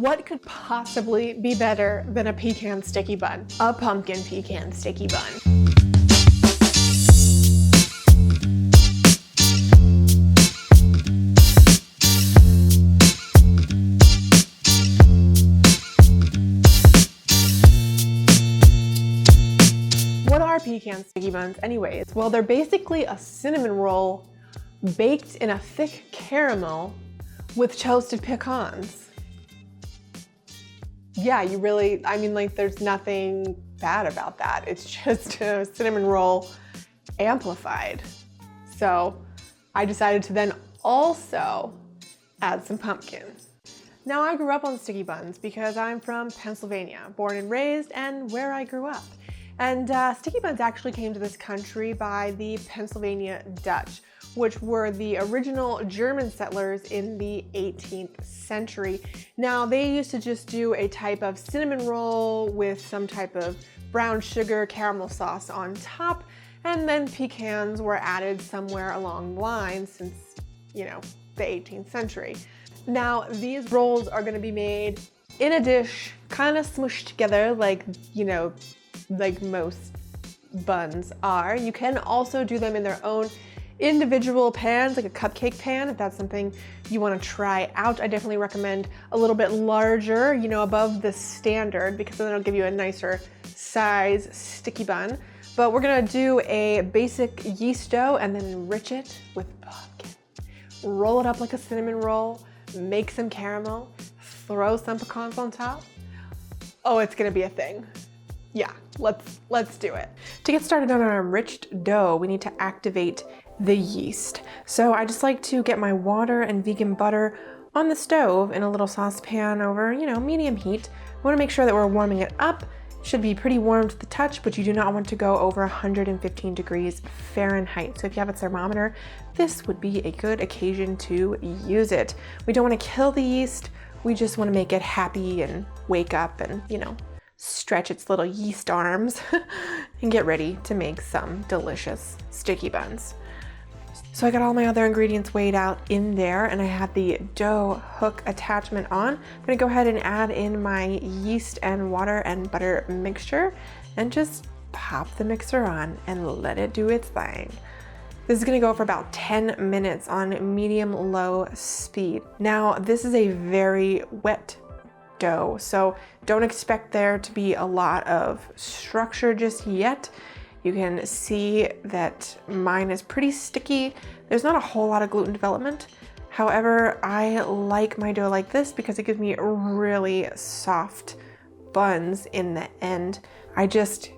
What could possibly be better than a pecan sticky bun? A pumpkin pecan sticky bun. What are pecan sticky buns anyways? Well, they're basically a cinnamon roll baked in a thick caramel with toasted pecans. Yeah, there's nothing bad about that. It's just a cinnamon roll amplified. So I decided to then also add some pumpkins. Now, I grew up on sticky buns because I'm from Pennsylvania, born and raised, and where I grew up. And sticky buns actually came to this country by the Pennsylvania Dutch, which were the original German settlers in the 18th century. Now, they used to just do a type of cinnamon roll with some type of brown sugar caramel sauce on top, and then pecans were added somewhere along the line since, the 18th century. Now, these rolls are gonna be made in a dish, kind of smushed together like most buns are. You can also do them in their own individual pans, like a cupcake pan, if that's something you want to try out. I definitely recommend a little bit larger, above the standard, because then it'll give you a nicer size sticky bun. But we're gonna do a basic yeast dough and then enrich it with pumpkin. Roll it up like a cinnamon roll, make some caramel, throw some pecans on top. Oh, it's gonna be a thing. Yeah, let's do it. To get started on our enriched dough, we need to activate the yeast. So I just like to get my water and vegan butter on the stove in a little saucepan over, medium heat. We want to make sure that we're warming it up. It should be pretty warm to the touch, but you do not want to go over 115 degrees Fahrenheit. So if you have a thermometer, this would be a good occasion to use it. We don't want to kill the yeast. We just want to make it happy and wake up and, stretch its little yeast arms and get ready to make some delicious sticky buns. So I got all my other ingredients weighed out in there, and I have the dough hook attachment on. I'm gonna go ahead and add in my yeast and water and butter mixture and just pop the mixer on and let it do its thing. This is gonna go for about 10 minutes on medium-low speed. Now, this is a very wet dough, so don't expect there to be a lot of structure just yet. You can see that mine is pretty sticky. There's not a whole lot of gluten development. However, I like my dough like this because it gives me really soft buns in the end. I just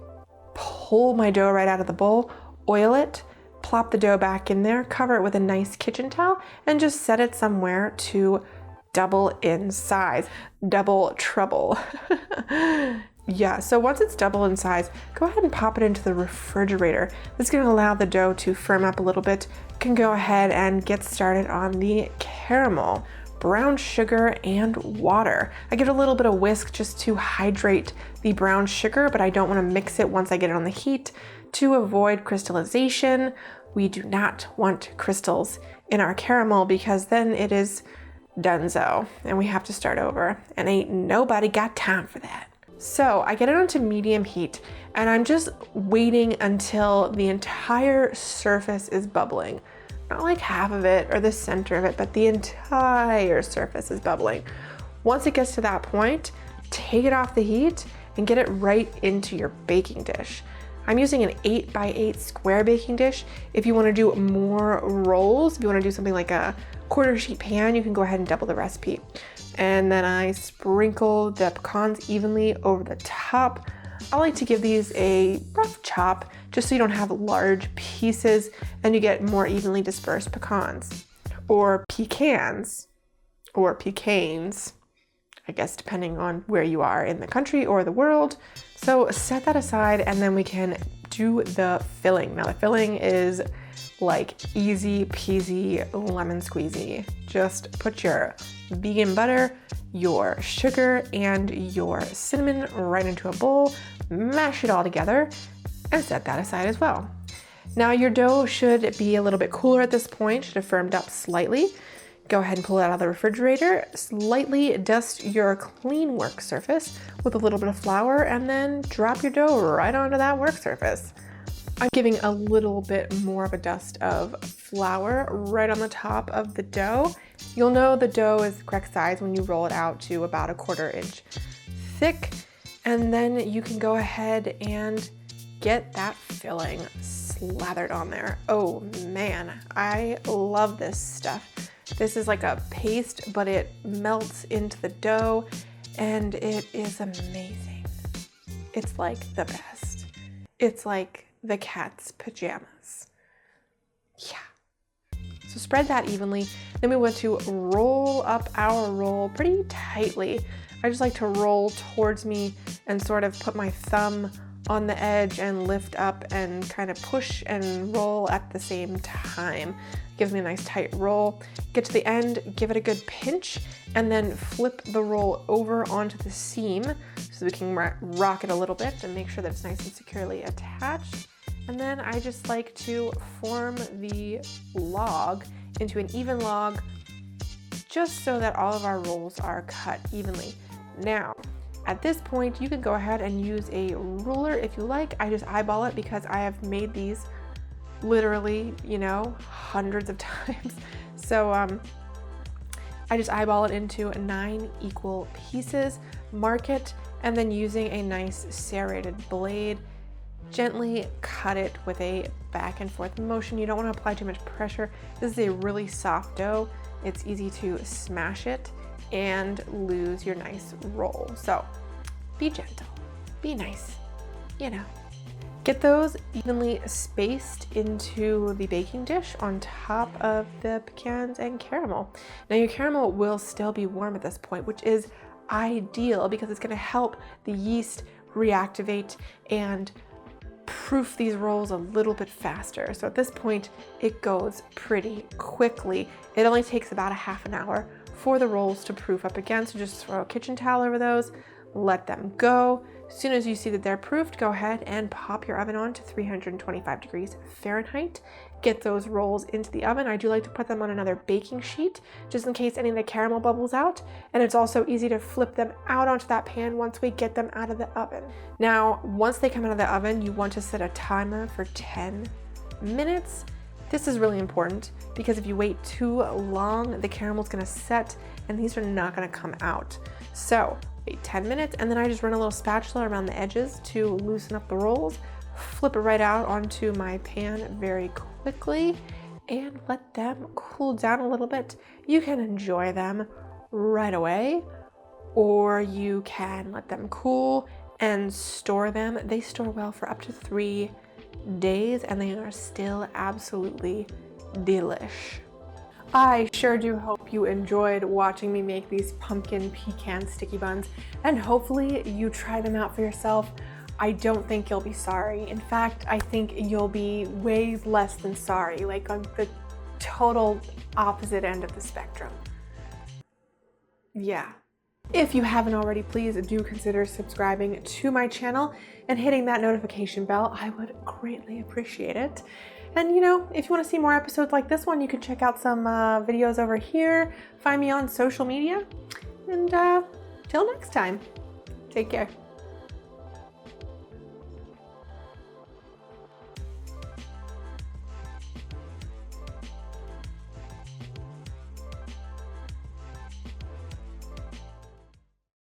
pull my dough right out of the bowl, oil it, plop the dough back in there, cover it with a nice kitchen towel, and just set it somewhere to double in size. Double trouble. Yeah, so once it's double in size, go ahead and pop it into the refrigerator. This is gonna allow the dough to firm up a little bit. You can go ahead and get started on the caramel, brown sugar, and water. I give it a little bit of whisk just to hydrate the brown sugar, but I don't wanna mix it once I get it on the heat to avoid crystallization. We do not want crystals in our caramel because then it is donezo and we have to start over, and ain't nobody got time for that. So I get it onto medium heat and I'm just waiting until the entire surface is bubbling. Not like half of it or the center of it, but the entire surface is bubbling. Once it gets to that point, take it off the heat and get it right into your baking dish. I'm using an 8x8 square baking dish. If you want to do more rolls, if you want to do something like a quarter sheet pan, you can go ahead and double the recipe. And then I sprinkle the pecans evenly over the top. I like to give these a rough chop just so you don't have large pieces and you get more evenly dispersed pecans. Or pecans, or pecans, I guess depending on where you are in the country or the world. So set that aside and then we can do the filling. Now the filling is like easy peasy lemon squeezy. Just put your vegan butter, your sugar, and your cinnamon right into a bowl, mash it all together, and set that aside as well. Now your dough should be a little bit cooler at this point, should have firmed up slightly. Go ahead and pull it out of the refrigerator. Lightly dust your clean work surface with a little bit of flour and then drop your dough right onto that work surface. I'm giving a little bit more of a dust of flour right on the top of the dough. You'll know the dough is the correct size when you roll it out to about 1/4 inch thick. And then you can go ahead and get that filling slathered on there. Oh man, I love this stuff. This is like a paste, but it melts into the dough and it is amazing. It's like the best. It's like the cat's pajamas. Yeah. So spread that evenly. Then we want to roll up our roll pretty tightly. I just like to roll towards me and sort of put my thumb on the edge and lift up and kind of push and roll at the same time. Gives me a nice tight roll. Get to the end, give it a good pinch, and then flip the roll over onto the seam so we can rock it a little bit and make sure that it's nice and securely attached. And then I just like to form the log into an even log just so that all of our rolls are cut evenly. Now, at this point, you can go ahead and use a ruler if you like. I just eyeball it because I have made these literally, hundreds of times. So I just eyeball it into 9 equal pieces, mark it, and then using a nice serrated blade, gently cut it with a back and forth motion. You don't want to apply too much pressure. This is a really soft dough. It's easy to smash it and lose your nice roll. So be gentle, be nice, Get those evenly spaced into the baking dish on top of the pecans and caramel. Now your caramel will still be warm at this point, which is ideal because it's going to help the yeast reactivate and proof these rolls a little bit faster. So at this point, it goes pretty quickly. It only takes about a half an hour for the rolls to proof up again. So just throw a kitchen towel over those, let them go. As soon as you see that they're proofed, go ahead and pop your oven on to 325 degrees Fahrenheit. Get those rolls into the oven. I do like to put them on another baking sheet just in case any of the caramel bubbles out. And it's also easy to flip them out onto that pan once we get them out of the oven. Now, once they come out of the oven, you want to set a timer for 10 minutes. This is really important because if you wait too long, the caramel's gonna set and these are not gonna come out. So wait 10 minutes and then I just run a little spatula around the edges to loosen up the rolls, flip it right out onto my pan very quickly and let them cool down a little bit. You can enjoy them right away or you can let them cool and store them. They store well for up to 3 days and they are still absolutely delish. I sure do hope you enjoyed watching me make these pumpkin pecan sticky buns and hopefully you try them out for yourself. I don't think you'll be sorry. In fact, I think you'll be way less than sorry, like on the total opposite end of the spectrum. Yeah. If you haven't already, please do consider subscribing to my channel and hitting that notification bell. I would greatly appreciate it. And if you want to see more episodes like this one, you can check out some videos over here. Find me on social media. And till next time, take care.